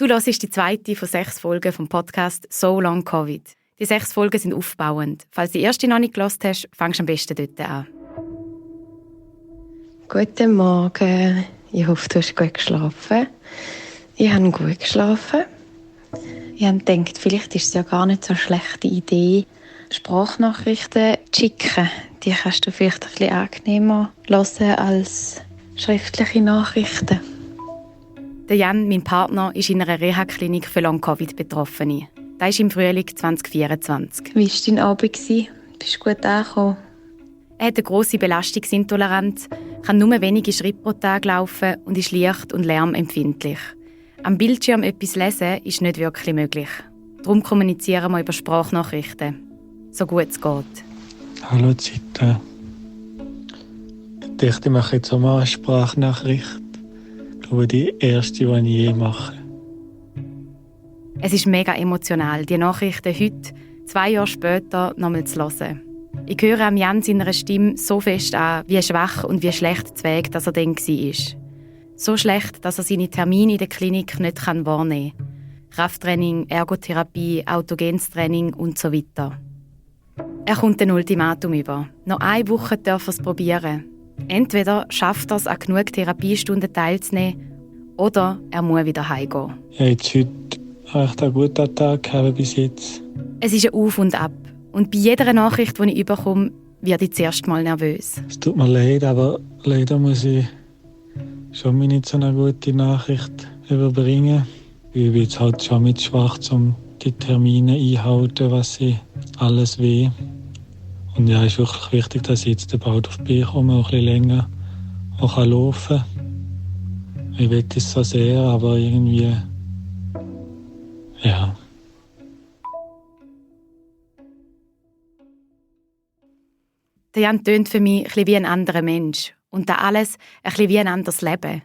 Du hörst die zweite von 6 Folgen vom Podcast «So Long Covid». Die 6 Folgen sind aufbauend. Falls du die erste noch nicht gehört hast, fangst du am besten dort an. Guten Morgen. Ich hoffe, du hast gut geschlafen. Ich habe gut geschlafen. Ich habe gedacht, vielleicht ist es ja gar nicht so eine schlechte Idee, Sprachnachrichten zu schicken. Die kannst du vielleicht ein bisschen angenehmer hören als schriftliche Nachrichten. Der Jan, mein Partner, ist in einer Reha-Klinik für Long-Covid-Betroffene. Das ist im Frühling 2024. Wie war dein Abend? Bist du gut angekommen? Er hat eine grosse Belastungsintoleranz, kann nur wenige Schritte pro Tag laufen und ist leicht und lärmempfindlich. Am Bildschirm etwas lesen ist nicht wirklich möglich. Darum kommunizieren wir über Sprachnachrichten. So gut es geht. Hallo Zita. Ich dachte, ich mache jetzt auch mal eine Sprachnachricht. Ich glaube, die erste, die ich je mache. Es ist mega emotional, die Nachrichten heute, 2 Jahre später, nochmal zu hören. Ich höre am Jan seiner Stimme so fest an, wie schwach und wie schlecht der Weg, dass er dann war. So schlecht, dass er seine Termine in der Klinik nicht wahrnehmen kann. Krafttraining, Ergotherapie, autogenes Training und so weiter. Er kommt ein Ultimatum über. Noch 1 Woche darf er es probieren. Entweder schafft er es, an genug Therapiestunden teilzunehmen, oder er muss wieder heimgehen. Ja, jetzt heute echt einen guten Tag haben bis jetzt. Es ist ein Auf und Ab. Und bei jeder Nachricht, die ich bekomme, werde ich zuerst mal nervös. Es tut mir leid, aber leider muss ich schon mal nicht so eine gute Nachricht überbringen. Ich bin jetzt halt schon mit schwach, um die Termine einhalten, was ich alles will. Und ja, es ist wirklich wichtig, dass ich jetzt bald auf die Beine komme, auch ein bisschen länger auch laufen kann. Ich will es so sehr, aber irgendwie, ja. Der Jan tönt für mich ein bisschen wie ein anderer Mensch. Und das alles ein bisschen wie ein anderes Leben.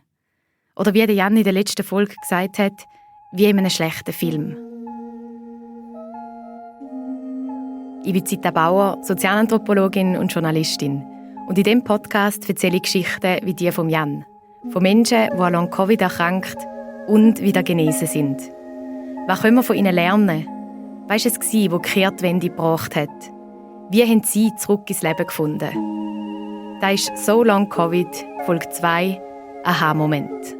Oder wie der Jan in der letzten Folge gesagt hat, wie in einem schlechten Film. Ich bin Zita Bauer, Sozialanthropologin und Journalistin. Und in diesem Podcast erzähle ich Geschichten wie die von Jan. Von Menschen, die an Long-Covid erkrankt und wieder genesen sind. Was können wir von ihnen lernen? Was war es, das die Kehrtwende gebracht hat? Wie haben sie zurück ins Leben gefunden? Das ist «So Long Covid», Folge 2, «Aha-Moment».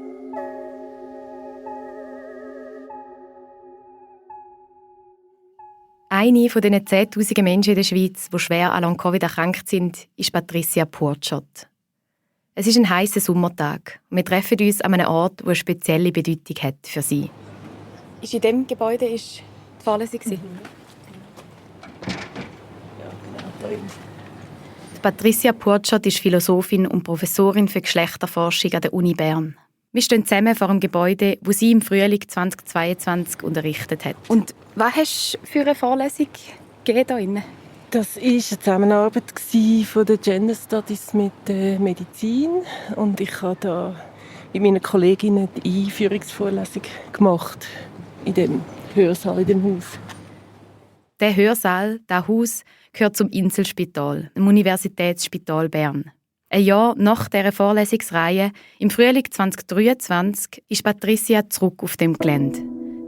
Eine von diesen 10'000 Menschen in der Schweiz, die schwer an Long-Covid erkrankt sind, ist Patricia Purtschott. Es ist ein heißer Sommertag und wir treffen uns an einem Ort, der eine spezielle Bedeutung hat für sie. In diesem Gebäude war die Vorlesung? Patricia Purtschott ist Philosophin und Professorin für Geschlechterforschung an der Uni Bern. Wir stehen zusammen vor einem Gebäude, wo sie im Frühling 2022 unterrichtet hat. Und was hast du für eine Vorlesung gegeben hier drin? Das war eine Zusammenarbeit von den Gender Studies mit der Medizin. Und ich habe da mit meinen Kolleginnen die Einführungsvorlesung gemacht in dem Hörsaal, in dem Haus. Der Hörsaal, das Haus, gehört zum Inselspital, dem Universitätsspital Bern. Ein Jahr nach dieser Vorlesungsreihe, im Frühling 2023, ist Patricia zurück auf dem Gelände.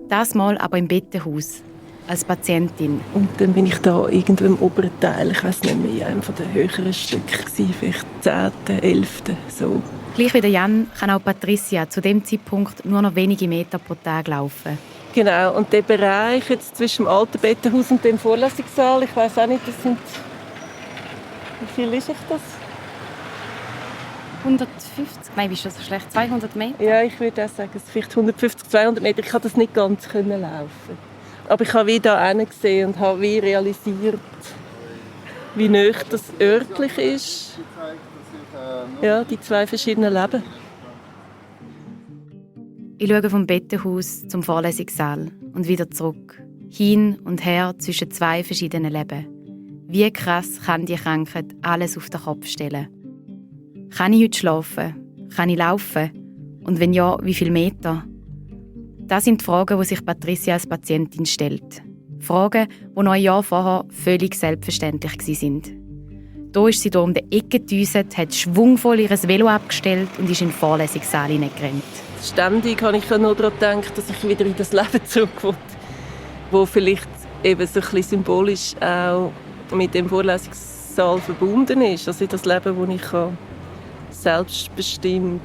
Das Mal aber im Bettenhaus, als Patientin. Und dann bin ich da irgendwo im oberen Teil, ich weiss nicht mehr, in einem der höheren Stücke, vielleicht 10., 11., so. Gleich wie der Jan kann auch Patricia zu dem Zeitpunkt nur noch wenige Meter pro Tag laufen. Genau, und der Bereich jetzt zwischen dem alten Bettenhaus und dem Vorlesungssaal, ich weiss auch nicht, das sind... Wie viel ist das? 150, nein, ist das so schlecht? 200 Meter? Ja, ich würde auch sagen, es sind vielleicht 150, 200 Meter. Ich konnte das nicht ganz laufen. Aber ich habe wieder hingesehen und habe wie realisiert, wie nahe das örtlich ist. Ja, die 2 verschiedenen Leben. Ich schaue vom Bettenhaus zum Vorlesungssaal und wieder zurück. Hin und her zwischen 2 verschiedenen Leben. Wie krass kann die Krankheit alles auf den Kopf stellen? Kann ich heute schlafen? Kann ich laufen? Und wenn ja, wie viele Meter? Das sind die Fragen, die sich Patricia als Patientin stellt. Fragen, die noch ein Jahr vorher völlig selbstverständlich waren. Da ist sie hier um die Ecke gedüset, hat schwungvoll ihr Velo abgestellt und ist in den Vorlesungssaal hineingerannt. Ständig habe ich nur daran gedacht, dass ich wieder in das Leben zurück will, wo vielleicht eben so ein bisschen symbolisch auch mit dem Vorlesungssaal verbunden ist. Also das Leben, wo ich selbstbestimmt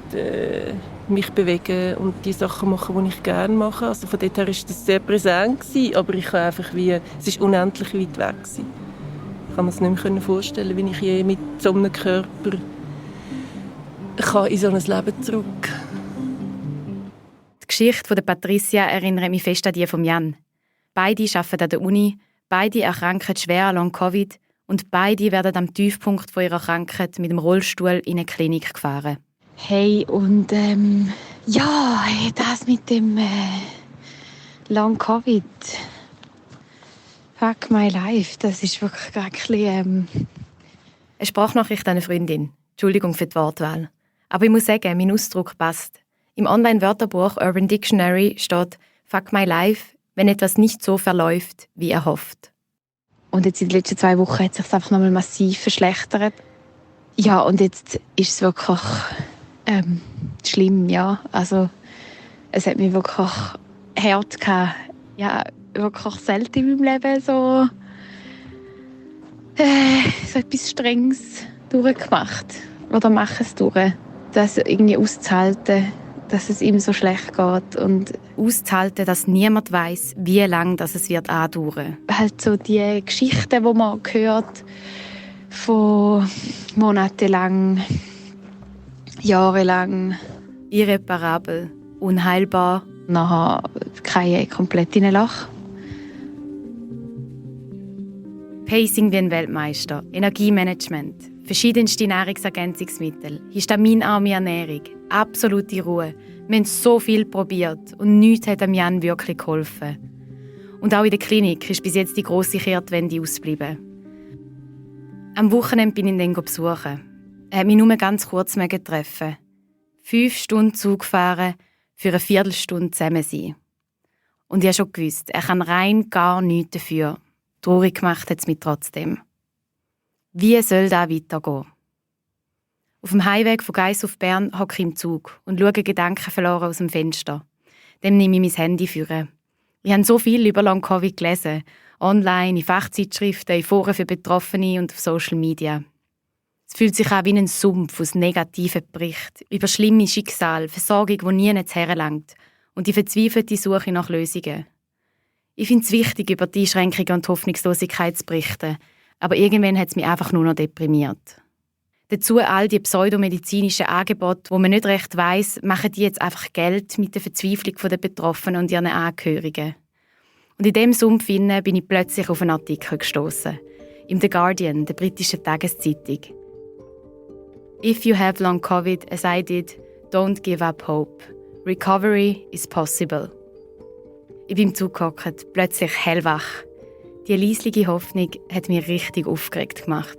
mich bewegen und die Sachen machen, die ich gerne mache. Also von dort her war das sehr präsent gewesen, aber ich habe einfach es war unendlich weit weg gewesen. Ich kann mir das nicht mehr vorstellen, wie ich je mit so einem Körper in so ein Leben zurück. Die Geschichte von Patricia erinnert mich fest an die von Jan. Beide arbeiten an der Uni, beide erkranken schwer an Long-Covid und beide werden am Tiefpunkt von ihrer Krankheit mit dem Rollstuhl in eine Klinik gefahren. Hey, und das mit dem Long-Covid. Fuck my life, das ist wirklich ein bisschen... Eine Sprachnachricht an eine Freundin. Entschuldigung für die Wortwahl. Aber ich muss sagen, mein Ausdruck passt. Im Online-Wörterbuch Urban Dictionary steht «Fuck my life», wenn etwas nicht so verläuft, wie erhofft. Und jetzt in den letzten 2 Wochen hat es sich einfach nochmal massiv verschlechtert. Ja, und jetzt ist es wirklich schlimm, ja. Also, es hat mich wirklich hart gehabt. Ja, wirklich selten in meinem Leben so etwas Strenges durchgemacht. Oder mache es durch. Das irgendwie auszuhalten, dass es ihm so schlecht geht. Und auszuhalten, dass niemand weiss, wie lange es wird andauern. Halt so die Geschichten, die man hört, von monatelang, jahrelang. Irreparabel, unheilbar. Nachher keine komplett in ein Loch. Pacing wie ein Weltmeister, Energiemanagement, verschiedenste Nahrungsergänzungsmittel, histaminarme Ernährung, absolute Ruhe. Wir haben so viel probiert und nichts hat Jan wirklich geholfen. Und auch in der Klinik ist bis jetzt die grosse Kehrtwende ausgeblieben. Am Wochenende bin ich ihn dann besuchen. Er hat mich nur ganz kurz treffen. 5 Stunden Zug fahren, für eine Viertelstunde zusammen sein. Und ich habe schon gewusst, er kann rein gar nichts dafür. Traurig gemacht hat es mich trotzdem. Wie soll das weitergehen? Auf dem Heimweg von Geiss auf Bern hocke ich im Zug und schaue gedankenverloren aus dem Fenster. Dann nehme ich mein Handy vor. Ich habe so viel über Long-Covid gelesen. Online, in Fachzeitschriften, in Foren für Betroffene und auf Social Media. Es fühlt sich an wie ein Sumpf aus negativen Berichten über schlimme Schicksale, Versorgung, die nie herlangt und die verzweifelte Suche nach Lösungen. Ich finde es wichtig, über die Einschränkungen und Hoffnungslosigkeit zu berichten, aber irgendwann hat es mich einfach nur noch deprimiert. Dazu all die pseudomedizinischen Angebote, wo man nicht recht weiss, machen die jetzt einfach Geld mit der Verzweiflung der Betroffenen und ihren Angehörigen. Und in diesem Sumpf bin ich plötzlich auf einen Artikel gestoßen. Im The Guardian, der britischen Tageszeitung. If you have long COVID, as I did, don't give up hope. Recovery is possible. Ich bin im Zug gehockt, plötzlich hellwach. Die leisliche Hoffnung hat mich richtig aufgeregt gemacht.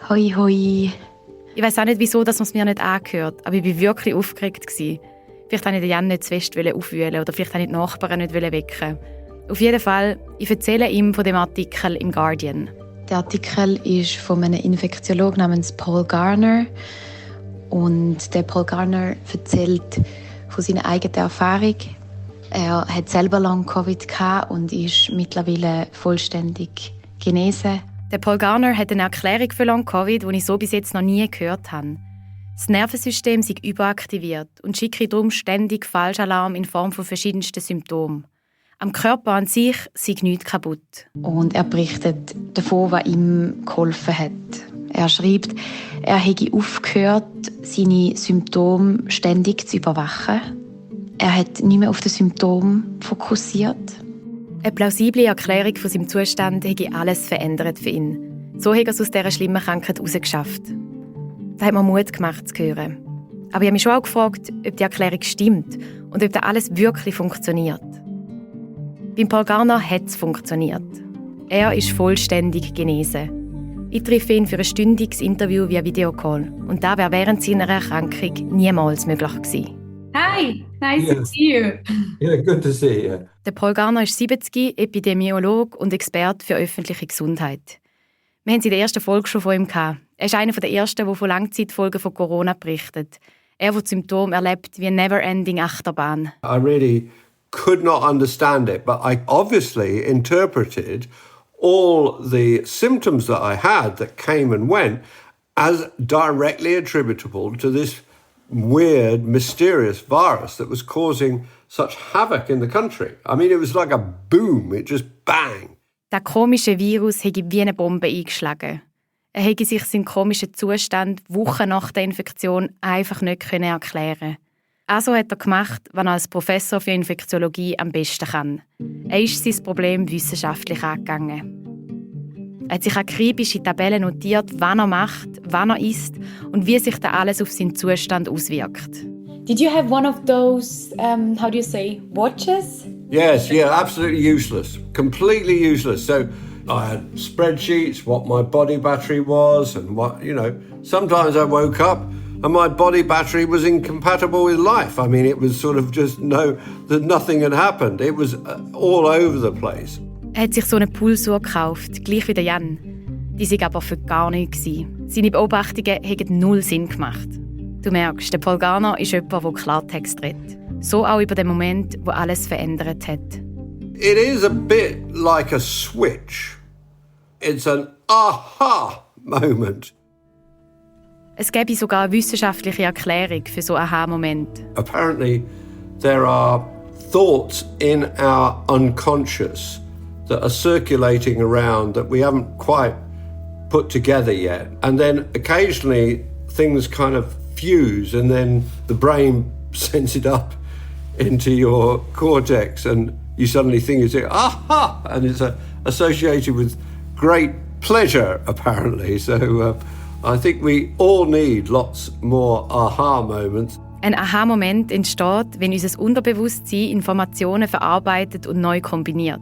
Hoi, hoi. Ich weiss auch nicht, wieso dass man es mir nicht angehört, aber ich war wirklich aufgeregt. Vielleicht wollte ich den Jan nicht zu fest aufwühlen oder vielleicht wollte ich die Nachbarn nicht wecken. Auf jeden Fall, ich erzähle ihm von dem Artikel im Guardian. Der Artikel ist von einem Infektiologen namens Paul Garner. Und der Paul Garner erzählt von seiner eigenen Erfahrung. Er hat selber Long-Covid und ist mittlerweile vollständig genesen. Der Paul Garner hat eine Erklärung für Long-Covid, die ich so bis jetzt noch nie gehört habe. Das Nervensystem sei überaktiviert und schicke darum ständig Falschalarm in Form von verschiedensten Symptomen. Am Körper an sich sei nichts kaputt. Und er berichtet davon, was ihm geholfen hat. Er schreibt, er hätte aufgehört, seine Symptome ständig zu überwachen. Er hat nicht mehr auf das Symptom fokussiert. Eine plausible Erklärung von seinem Zustand hätte alles verändert für ihn. So hat er es aus dieser schlimmen Krankheit herausgeschafft. Das hat mir Mut gemacht zu hören. Aber ich habe mich schon auch gefragt, ob die Erklärung stimmt und ob das alles wirklich funktioniert. Beim Paul Garner hat es funktioniert. Er ist vollständig genesen. Ich treffe ihn für ein stündiges Interview via Videocall. Und das wäre während seiner Erkrankung niemals möglich gewesen. Hi, nice to see you. Yeah, good to see you. Der Paul Garner ist 70, Epidemiologe und Experte für öffentliche Gesundheit. Wir haben es in der ersten Folge schon von ihm gehabt. Er ist einer der ersten, der von Langzeitfolgen von Corona berichtet. Er, der die Symptome erlebt wie eine never-ending Achterbahn. I really could not understand it, but I obviously interpreted all the symptoms that I had that came and went as directly attributable to this weird, mysterious virus that was causing such havoc in the country. I mean, it was like a boom. It just bang. Der komische Virus hätte wie eine Bombe eingeschlagen. Er hätte sich seinen komischen Zustand Wochen nach der Infektion einfach nicht erklären können. Also hat er gemacht, was er als Professor für Infektiologie am besten kann. Er ist sein Problem wissenschaftlich angegangen. Er hat sich akribisch in Tabellen notiert, was er macht, wann er isst und wie sich das alles auf seinen Zustand auswirkt. Did you have one of those, how do you say, watches? Yes, yeah, absolutely useless. Completely useless. So I had spreadsheets, what my body battery was and what, sometimes I woke up and my body battery was incompatible with life. I mean, it was sort of just that nothing had happened. It was all over the place. Er hat sich so eine Pulsuhr gekauft, gleich wie der Jan. Die war aber für gar nichts. Seine Beobachtungen haben null Sinn gemacht. Du merkst, der Paul Garner ist jemand, der Klartext redet. So auch über den Moment, wo alles verändert hat. It is a bit like a switch. It's an aha moment. Es gäbe sogar eine wissenschaftliche Erklärung für so einen Aha-Moment. Apparently, there are thoughts in our unconscious that are circulating around that we haven't quite put together yet. And then occasionally things kind of fuse and then the brain sends it up into your cortex and you suddenly think it's aha, and it's associated with great pleasure apparently. So I think we all need lots more aha moments. Ein Aha-Moment entsteht, wenn unser Unterbewusstsein Informationen verarbeitet und neu kombiniert.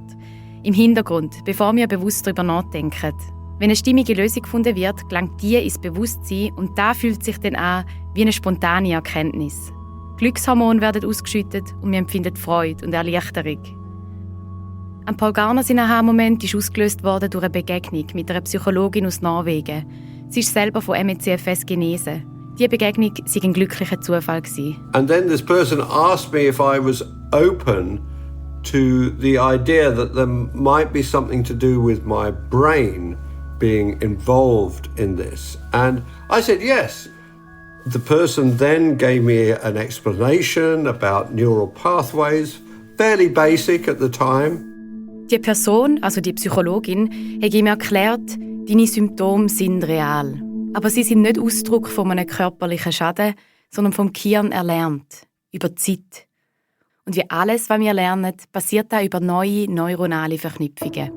Im Hintergrund, bevor wir bewusst darüber nachdenken. Wenn eine stimmige Lösung gefunden wird, gelangt die ins Bewusstsein und da fühlt sich dann an wie eine spontane Erkenntnis. Glückshormone werden ausgeschüttet und wir empfinden Freude und Erleichterung. An Paul Garner sein Aha-Moment ist ausgelöst worden durch eine Begegnung mit einer Psychologin aus Norwegen. Sie ist selber von MECFS genesen. Diese Begegnung war ein glücklicher Zufall. And then this person asked me if I was open to the idea that there might be something to do with my brain being involved in this. And I said yes. The person then gave me an explanation about neural pathways, fairly basic at the time. Die Person, also die Psychologin, hat ihm erklärt, deine Symptome sind real. Aber sie sind nicht Ausdruck von einem körperlichen Schaden, sondern vom Gehirn erlernt, über die Zeit. Und wie alles, was wir lernen, passiert da über neue neuronale Verknüpfungen.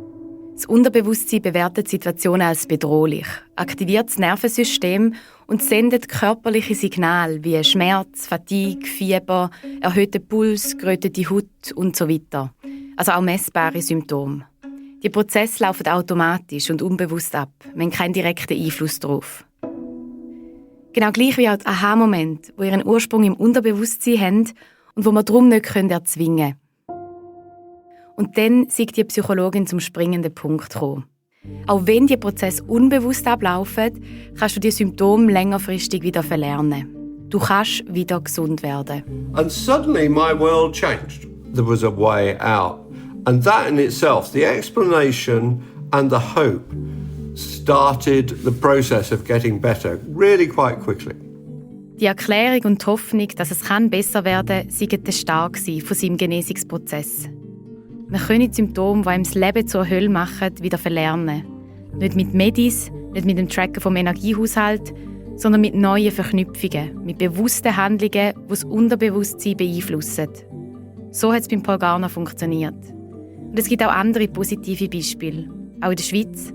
Das Unterbewusstsein bewertet Situationen als bedrohlich, aktiviert das Nervensystem und sendet körperliche Signale wie Schmerz, Fatigue, Fieber, erhöhten Puls, gerötete Haut und so weiter. Also auch messbare Symptome. Die Prozesse laufen automatisch und unbewusst ab. Wir haben keinen direkten Einfluss darauf. Genau gleich wie auch die Aha-Momente, die ihren Ursprung im Unterbewusstsein haben und wo man darum nicht erzwingen können. Und dann ist die Psychologin zum springenden Punkt gekommen. Auch wenn die Prozesse unbewusst ablaufen, kannst du die Symptome längerfristig wieder verlernen. Du kannst wieder gesund werden. And suddenly my world changed. There was a way out. And that in itself, the explanation and the hope, started the process of getting better really quite quickly. Die Erklärung und die Hoffnung, dass es besser werden kann, seien der Start von seinem Genesungsprozess. Wir können die Symptome, die einem das Leben zur Hölle machen, wieder verlernen. Nicht mit Medis, nicht mit dem Tracken vom Energiehaushalt, sondern mit neuen Verknüpfungen, mit bewussten Handlungen, die das Unterbewusstsein beeinflussen. So hat es beim Paul Garner funktioniert. Und es gibt auch andere positive Beispiele, auch in der Schweiz.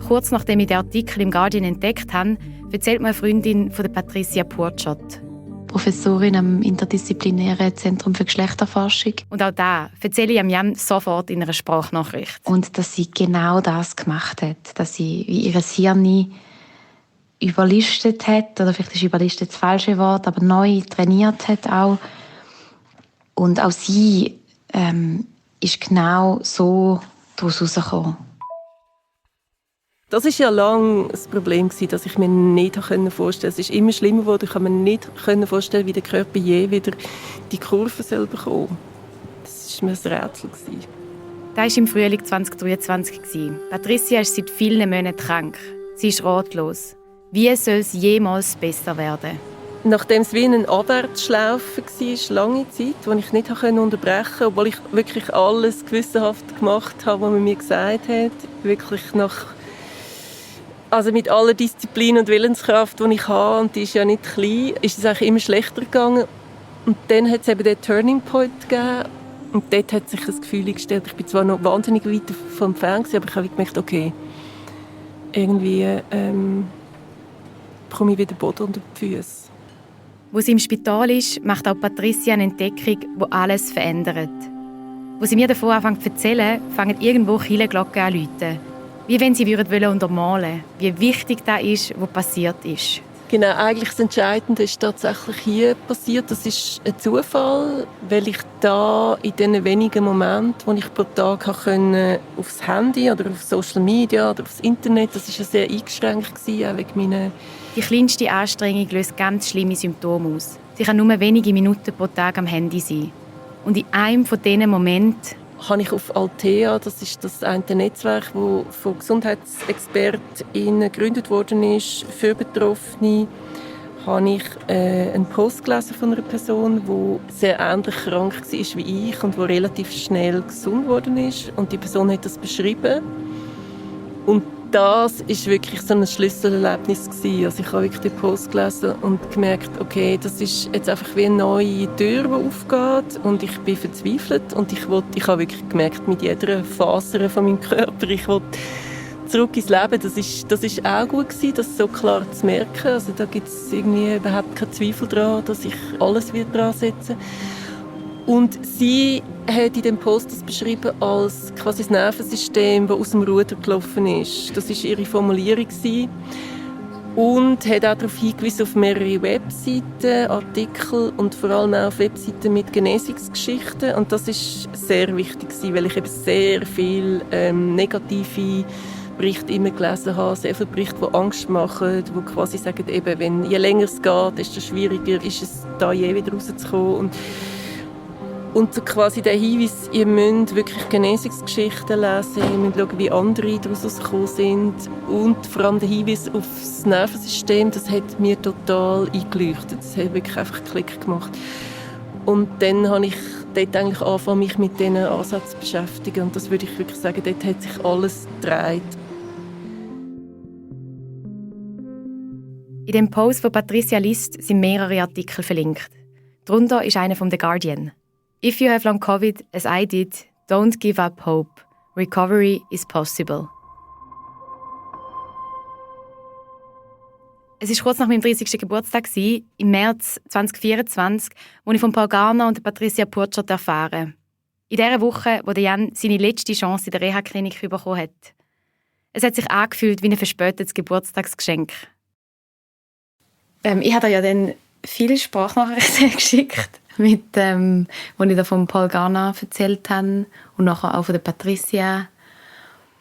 Kurz nachdem ich den Artikel im Guardian entdeckt habe, erzählt mir eine Freundin von der Patricia Purchot. Professorin am interdisziplinären Zentrum für Geschlechterforschung. Und auch da erzähle ich Jan sofort in einer Sprachnachricht. Und dass sie genau das gemacht hat, dass sie wie ihr Hirn überlistet hat, oder vielleicht ist überlistet das falsche Wort, aber neu trainiert hat auch. Und auch sie ist genau so daraus herausgekommen. Das war ja lange das Problem, dass ich mir nicht vorstellen konnte. Es ist immer schlimmer geworden. Ich konnte mir nicht vorstellen, wie der Körper je wieder die Kurve soll bekommen. Das war mir ein Rätsel. Das war im Frühling 2023. Patricia ist seit vielen Monaten krank. Sie ist ratlos. Wie soll es jemals besser werden? Nachdem es wie ein Abwärtsschlaufe war, lange Zeit, die ich nicht unterbrechen konnte, obwohl ich wirklich alles gewissenhaft gemacht habe, was man mir gesagt hat, wirklich also mit aller Disziplin und Willenskraft, die ich habe, und die ist ja nicht klein, ist es eigentlich immer schlechter gegangen. Und dann hat es eben den Turning Point gegeben. Und dort hat sich das Gefühl eingestellt, ich bin zwar noch wahnsinnig weit vom Fernseher, aber ich habe gemerkt, okay, irgendwie bekomme ich wieder Boden unter die Füße. Wo sie im Spital ist, macht auch Patricia eine Entdeckung, die alles verändert. Wo sie mir davon anfängt zu erzählen, fangen irgendwo Kirchenglocken an zu läuten. Wie wenn sie untermalen würden, wie wichtig das ist, was passiert ist. Genau, eigentlich das Entscheidende ist tatsächlich hier passiert. Das ist ein Zufall, weil ich da in diesen wenigen Momenten, wo ich pro Tag aufs Handy oder auf Social Media oder aufs Internet, das war ja sehr eingeschränkt, auch wegen meinen... Die kleinste Anstrengung löst ganz schlimme Symptome aus. Sie kann nur wenige Minuten pro Tag am Handy sein. Und in einem von diesen Momenten habe ich auf Altea, das ist das eine Netzwerk, das von GesundheitsexpertInnen gegründet worden ist für Betroffene, habe ich einen Post gelesen von einer Person, die sehr ähnlich krank war wie ich und die relativ schnell gesund geworden ist. Und die Person hat das beschrieben. Und das war wirklich so ein Schlüsselerlebnis gewesen. Also ich habe wirklich den Post gelesen und gemerkt, okay, das ist jetzt einfach wie eine neue Tür, die aufgeht, und ich bin verzweifelt und ich habe wirklich gemerkt, mit jeder Faser von meinem Körper, ich will zurück ins Leben. Das ist auch gut gewesen, das so klar zu merken. Also da gibt es irgendwie überhaupt keinen Zweifel daran, dass ich alles wieder dran setze. Und sie hat in dem Post das beschrieben als quasi das Nervensystem, das aus dem Ruder gelaufen ist. Das war ihre Formulierung. Und hat auch darauf hingewiesen, auf mehrere Webseiten, Artikel und vor allem auch auf Webseiten mit Genesungsgeschichten. Und das ist sehr wichtig, weil ich eben sehr viele negative Berichte immer gelesen habe, sehr viele Berichte, die Angst machen, die quasi sagen, eben, je länger es geht, desto schwieriger ist es, da je wieder rauszukommen. Und so quasi der Hinweis, ihr müsst wirklich Genesungsgeschichten lesen, ihr müsst schauen, wie andere daraus gekommen sind. Und vor allem der Hinweis auf das Nervensystem, das hat mir total eingeleuchtet. Das hat wirklich einfach Klick gemacht. Und dann habe ich dort eigentlich angefangen, mich mit diesen Ansätzen zu beschäftigen. Und das würde ich wirklich sagen, dort hat sich alles gedreht. In dem Post, den Patricia liest, sind mehrere Artikel verlinkt. Darunter ist einer vom The Guardian. If you have long COVID, as I did, don't give up hope. Recovery is possible. Es war kurz nach meinem 30. Geburtstag, im März 2024, als ich von Paul Garner und Patricia Purtschert erfahren. In dieser Woche, wo Jan seine letzte Chance in der Reha-Klinik bekommen hat. Es hat sich angefühlt wie ein verspätetes Geburtstagsgeschenk. Ich habe ja dann viele Sprachnachrichten geschickt, wo ich da von Paul Garner erzählt habe und nachher auch von der Patricia.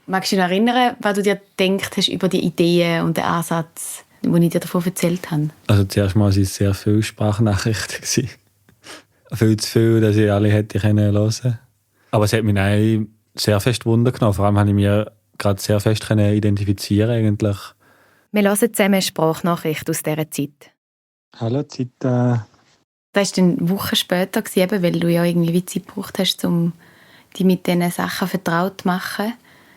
Magst du dich noch erinnern, was du dir gedacht hast über die Ideen und den Ansatz, den ich dir davon erzählt habe? Also zuerst mal waren es sehr viele Sprachnachrichten. Viel zu viel, dass ich alle hätte hören können. Aber es hat mich auch sehr fest Wunder genommen. Vor allem konnte ich mich gerade sehr fest identifizieren eigentlich. Wir hören zusammen eine Sprachnachricht aus dieser Zeit. Hallo Zita. Das war dann Wochen später, weil du ja irgendwie Zeit gebraucht hast, um dich mit diesen Sachen vertraut zu machen.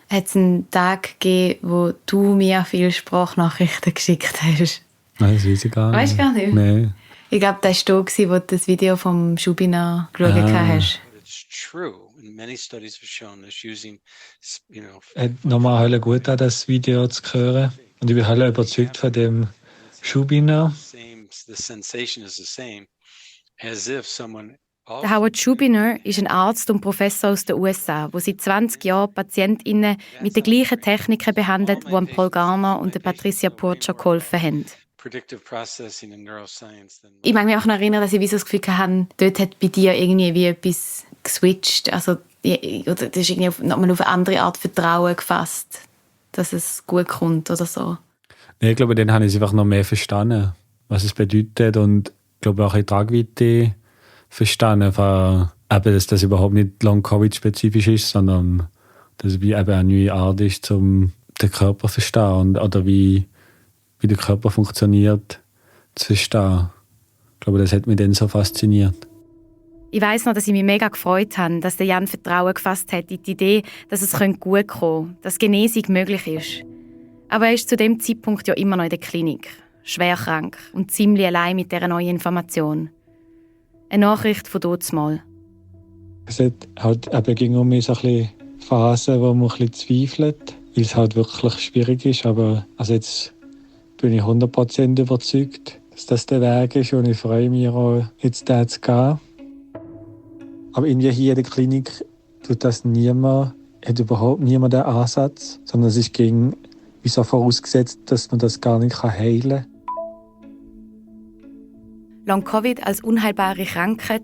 Hat es einen Tag gegeben, wo du mir viele Sprachnachrichten geschickt hast? Nein, das weiß ich gar nicht. Weißt du gar nicht? Nein. Ich glaube, das war da, wo du das Video vom Schubiner geschaut hast. Nochmal gut an das Video zu hören. Und ich bin überzeugt von dem Schubiner. Der Howard Schubiner ist ein Arzt und Professor aus den USA, der seit 20 Jahren PatientInnen mit den gleichen Techniken behandelt, die Paul Garner und Patricia Purtschert geholfen haben. Ich mag mich auch noch erinnern, dass ich das Gefühl hatte, dort hat bei dir irgendwie wie etwas geswitcht. Also, oder das ist irgendwie nochmal auf eine andere Art Vertrauen gefasst. dass es gut kommt oder so? Nee, ich glaube, dann habe ich es einfach noch mehr verstanden, was es bedeutet und ich glaube auch in Tragweite verstanden, dass das überhaupt nicht Long-Covid-spezifisch ist, sondern dass es wie eben eine neue Art ist, um den Körper zu verstehen oder wie der Körper funktioniert, zu verstehen. Ich glaube, das hat mich dann so fasziniert. Ich weiss noch, dass ich mich mega gefreut habe, dass der Jan Vertrauen gefasst hat in die Idee, dass es gut kommen könnte, dass Genesung möglich ist. Aber er ist zu dem Zeitpunkt ja immer noch in der Klinik, schwer krank und ziemlich allein mit dieser neuen Information. Eine Nachricht von dazumal. Es hat halt eben um mich so ein bisschen Phasen, wo man ein bisschen zweifelt, weil es halt wirklich schwierig ist. Aber also jetzt bin ich 100% überzeugt, dass das der Weg ist und ich freue mich auch, jetzt da zu gehen. Aber irgendwie hier in der Klinik tut das hat überhaupt niemand den Ansatz, sondern es ist wie so vorausgesetzt, dass man das gar nicht heilen kann. Long-Covid als unheilbare Krankheit,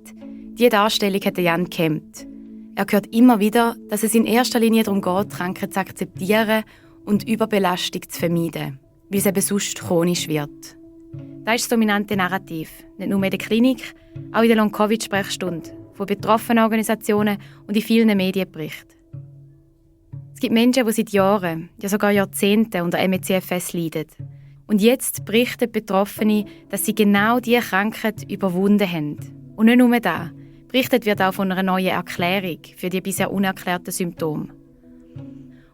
diese Darstellung hat Jan gekämmt. Er hört immer wieder, dass es in erster Linie darum geht, Krankheit zu akzeptieren und Überbelastung zu vermeiden, weil es eben sonst chronisch wird. Das ist das dominante Narrativ, nicht nur in der Klinik, auch in der Long-Covid-Sprechstunde, von betroffenen Organisationen und in vielen Medienberichten. Es gibt Menschen, die seit Jahren, ja sogar Jahrzehnten unter ME/CFS leiden. Und jetzt berichten Betroffene, dass sie genau diese Krankheit überwunden haben. Und nicht nur das. Berichtet wird auch von einer neuen Erklärung für die bisher unerklärten Symptome.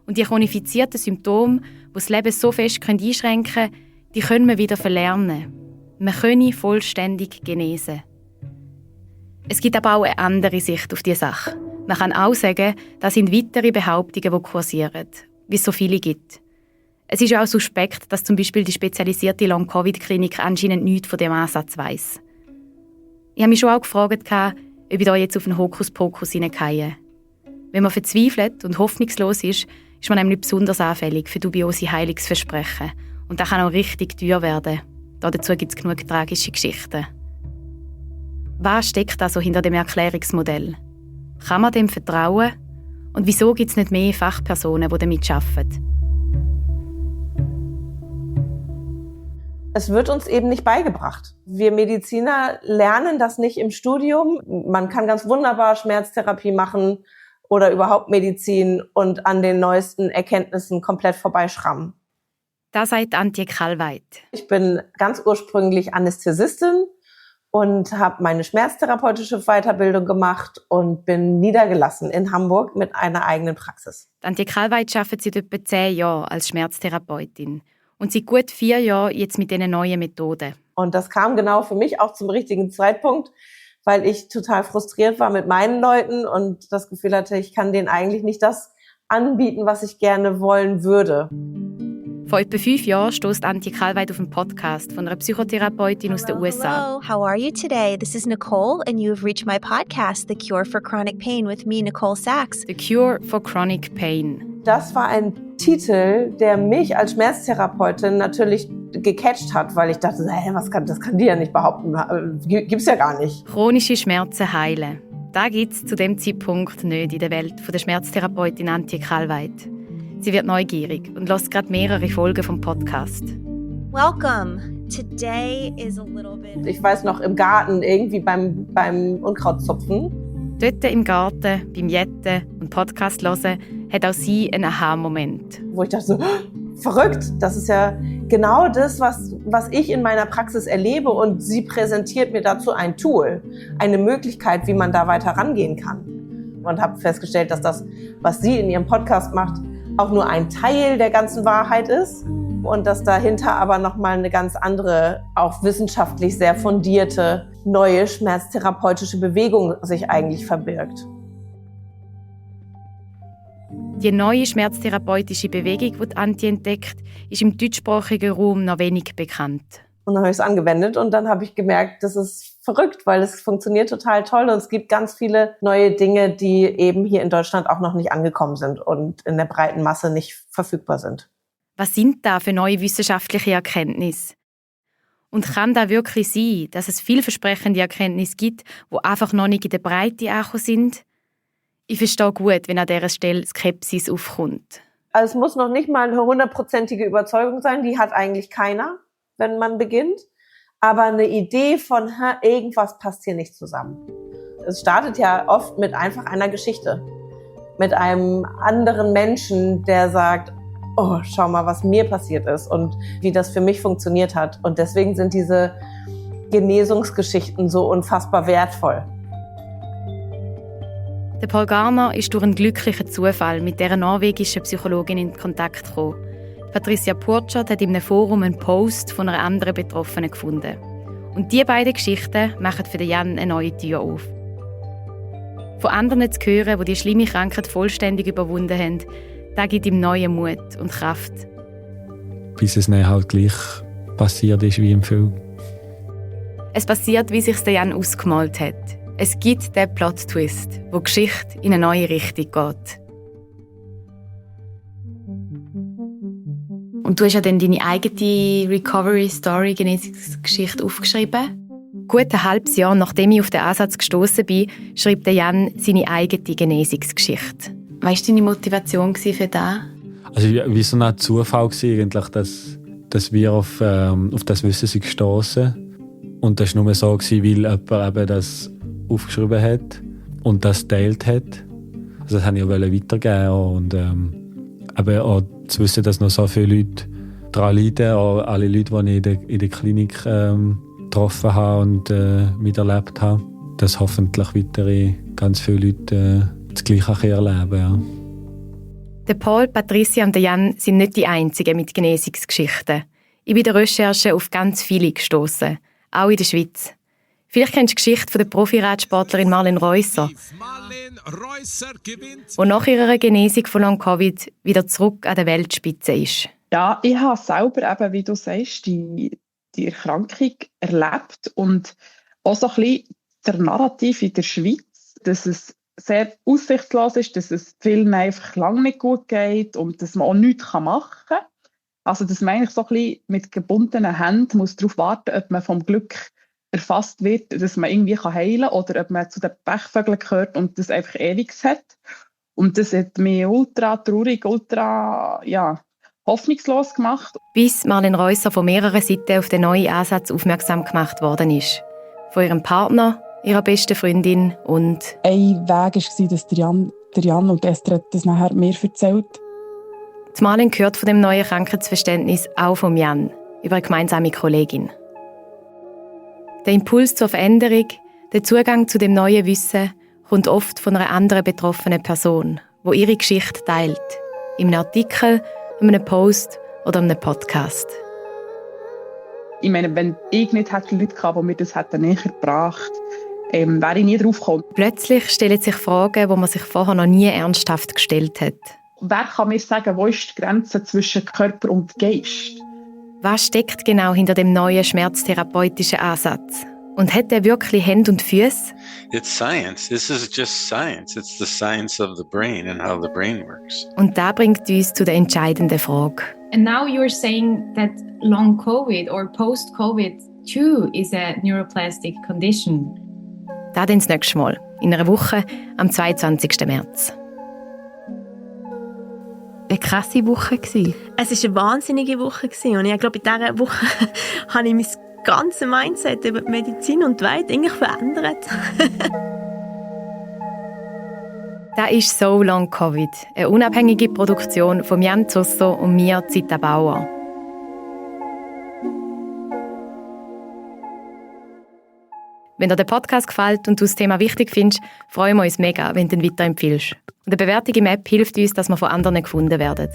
Und die chronifizierten Symptome, die das Leben so fest einschränken können, die können wir wieder verlernen. Wir können vollständig genesen. Es gibt aber auch eine andere Sicht auf diese Sache. Man kann auch sagen, das sind weitere Behauptungen, die kursieren, wie es so viele gibt. Es ist ja auch suspekt, dass zum Beispiel die spezialisierte Long-Covid-Klinik anscheinend nichts von dem Ansatz weiss. Ich habe mich schon auch gefragt, ob ich da jetzt auf einen Hokuspokus hineingehe. Wenn man verzweifelt und hoffnungslos ist man nämlich besonders anfällig für dubiose Heilungsversprechen. Und das kann auch richtig teuer werden. Dazu gibt es genug tragische Geschichten. Was steckt also hinter dem Erklärungsmodell? Kann man dem vertrauen? Und wieso gibt es nicht mehr Fachpersonen, die damit arbeiten? Es wird uns eben nicht beigebracht. Wir Mediziner lernen das nicht im Studium. Man kann ganz wunderbar Schmerztherapie machen oder überhaupt Medizin und an den neuesten Erkenntnissen komplett vorbeischrammen. Das sagt Antje Kallweit. Ich bin ganz ursprünglich Anästhesistin und habe meine schmerztherapeutische Weiterbildung gemacht und bin niedergelassen in Hamburg mit einer eigenen Praxis. Antje Kallweit arbeitet seit etwa 10 Jahren als Schmerztherapeutin und seit gut 4 Jahren jetzt mit diesen neuen Methoden. Und das kam genau für mich auch zum richtigen Zeitpunkt, weil ich total frustriert war mit meinen Leuten und das Gefühl hatte, ich kann denen eigentlich nicht das anbieten, was ich gerne wollen würde. Vor etwa 5 Jahren stößt Antje Kallweit auf einen Podcast von einer Psychotherapeutin aus den USA. Hello, how are you today? This is Nicole and you have reached my podcast, The Cure for Chronic Pain with me, Nicole Sachs. The Cure for Chronic Pain. Das war ein Titel, der mich als Schmerztherapeutin natürlich gecatcht hat, weil ich dachte, das kann die ja nicht behaupten, gibt's ja gar nicht. Chronische Schmerzen heilen. Das gibt es zu dem Zeitpunkt nicht in der Welt von der Schmerztherapeutin Antje Kallweit. Sie wird neugierig und hört gerade mehrere Folgen vom Podcast. Welcome. Today is a little bit... Ich weiß noch, im Garten, irgendwie beim Unkrautzupfen. Dort im Garten, beim Jetten und Podcast hören, hat auch sie einen Aha-Moment. Wo ich dachte so, verrückt, das ist ja genau das, was ich in meiner Praxis erlebe und sie präsentiert mir dazu ein Tool, eine Möglichkeit, wie man da weiter rangehen kann. Und habe festgestellt, dass das, was sie in ihrem Podcast macht, auch nur ein Teil der ganzen Wahrheit ist und dass dahinter aber nochmal eine ganz andere, auch wissenschaftlich sehr fundierte, neue schmerztherapeutische Bewegung sich eigentlich verbirgt. Die neue schmerztherapeutische Bewegung, die Antje entdeckt, ist im deutschsprachigen Raum noch wenig bekannt. Und dann habe ich es angewendet und dann habe ich gemerkt, das ist verrückt, weil es funktioniert total toll und es gibt ganz viele neue Dinge, die eben hier in Deutschland auch noch nicht angekommen sind und in der breiten Masse nicht verfügbar sind. Was sind da für neue wissenschaftliche Erkenntnisse? Und kann da wirklich sein, dass es vielversprechende Erkenntnisse gibt, die einfach noch nicht in der Breite angekommen sind? Ich verstehe gut, wenn an dieser Stelle Skepsis aufkommt. Also es muss noch nicht mal eine 100%ige Überzeugung sein, die hat eigentlich keiner, wenn man beginnt. Aber eine Idee von, irgendwas passt hier nicht zusammen. Es startet ja oft mit einfach einer Geschichte. Mit einem anderen Menschen, der sagt, oh, schau mal, was mir passiert ist und wie das für mich funktioniert hat. Und deswegen sind diese Genesungsgeschichten so unfassbar wertvoll. Der Paul Garner ist durch einen glücklichen Zufall mit dieser norwegischen Psychologin in Kontakt gekommen. Patricia Purchert hat in einem Forum einen Post von einer anderen Betroffenen gefunden. Und diese beiden Geschichten machen für Jan eine neue Tür auf. Von anderen zu hören, die die schlimme Krankheit vollständig überwunden haben, das gibt ihm neuen Mut und Kraft. Bis es dann halt gleich passiert ist wie im Film. Es passiert, wie sich Jan ausgemalt hat. Es gibt den Plot-Twist, wo die Geschichte in eine neue Richtung geht. Und du hast ja dann deine eigene Recovery-Story, Genesungsgeschichte aufgeschrieben. Gut ein halbes Jahr nachdem ich auf den Ansatz gestossen bin, schreibt Jan seine eigene Genesungsgeschichte. Was war deine Motivation für das? Also wie so ein Zufall war eigentlich, dass wir auf das Wissen sind gestossen. Und das war nur so, weil jemand eben das aufgeschrieben hat und das geteilt hat. Also das wollte ich auch weitergeben. Und eben auch zu wissen, dass noch so viele Leute daran leiden, auch alle Leute, die ich in der Klinik getroffen habe und miterlebt habe, dass hoffentlich weitere ganz viele Leute das Gleiche erleben. Ja. Der Paul, Patricia und Jan sind nicht die einzigen mit Genesungsgeschichten. Ich bin in der Recherche auf ganz viele gestossen, auch in der Schweiz. Vielleicht kennst du die Geschichte von der Profi-Radsportlerin Marlen Reusser, die nach ihrer Genesung von Long-Covid wieder zurück an der Weltspitze ist. Ja, ich habe selber eben, wie du sagst, die Erkrankung erlebt und auch so ein bisschen der Narrativ in der Schweiz, dass es sehr aussichtslos ist, dass es vielen einfach lange nicht gut geht und dass man auch nichts machen kann. Also dass man eigentlich so ein bisschen mit gebundenen Händen muss darauf warten, ob man vom Glück erfasst wird, dass man irgendwie heilen kann oder ob man zu den Pechvögeln gehört und das einfach ewig hat. Und das hat mich ultra traurig, ultra hoffnungslos gemacht. Bis Marlen Reusser von mehreren Seiten auf den neuen Ansatz aufmerksam gemacht worden ist. Von ihrem Partner, ihrer besten Freundin und... Ein Weg war, dass der Jan und Esther das nachher mir erzählt. Die Marlen gehört von dem neuen Krankheitsverständnis auch von Jan, über eine gemeinsame Kollegin. Der Impuls zur Veränderung, der Zugang zu dem neuen Wissen, kommt oft von einer anderen betroffenen Person, die ihre Geschichte teilt. In einem Artikel, in einem Post oder in einem Podcast. Ich meine, wenn ich nicht hätte Leute gehabt, die mir das näher gebracht hätten, wäre ich nie drauf gekommen. Plötzlich stellen sich Fragen, die man sich vorher noch nie ernsthaft gestellt hat. Wer kann mir sagen, wo ist die Grenze zwischen Körper und Geist? Was steckt genau hinter dem neuen schmerztherapeutischen Ansatz? Und hat er wirklich Hände und Füße? It's science. This is just science. It's the science of the brain and how the brain works. Und das bringt uns zu der entscheidenden Frage. And now you're saying that long COVID or post-COVID too is a neuroplastic condition. Das dann das nächste Mal, in einer Woche, am 22. März. Eine krasse Woche. Es war eine wahnsinnige Woche und ich glaube, in dieser Woche habe ich mein ganzes Mindset über die Medizin und die Welt eigentlich verändert. Das ist «So Long Covid», eine unabhängige Produktion von Jan Zosso und mir, Zita Bauer. Wenn dir der Podcast gefällt und du das Thema wichtig findest, freuen wir uns mega, wenn du ihn weiterempfiehlst. Und eine Bewertung im App hilft uns, dass wir von anderen gefunden werden.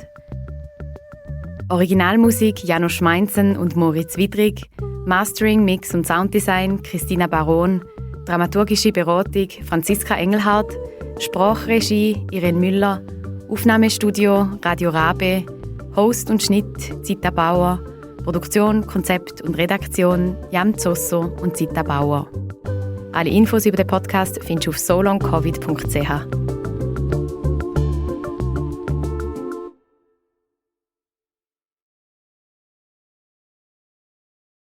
Originalmusik Janusz Meinzen und Moritz Widrig, Mastering, Mix und Sounddesign Christina Baron, dramaturgische Beratung Franziska Engelhardt, Sprachregie Irene Müller, Aufnahmestudio Radio Rabe, Host und Schnitt Zita Bauer, Produktion, Konzept und Redaktion Jan Zosso und Zita Bauer. Alle Infos über den Podcast findest du auf solongcovid.ch.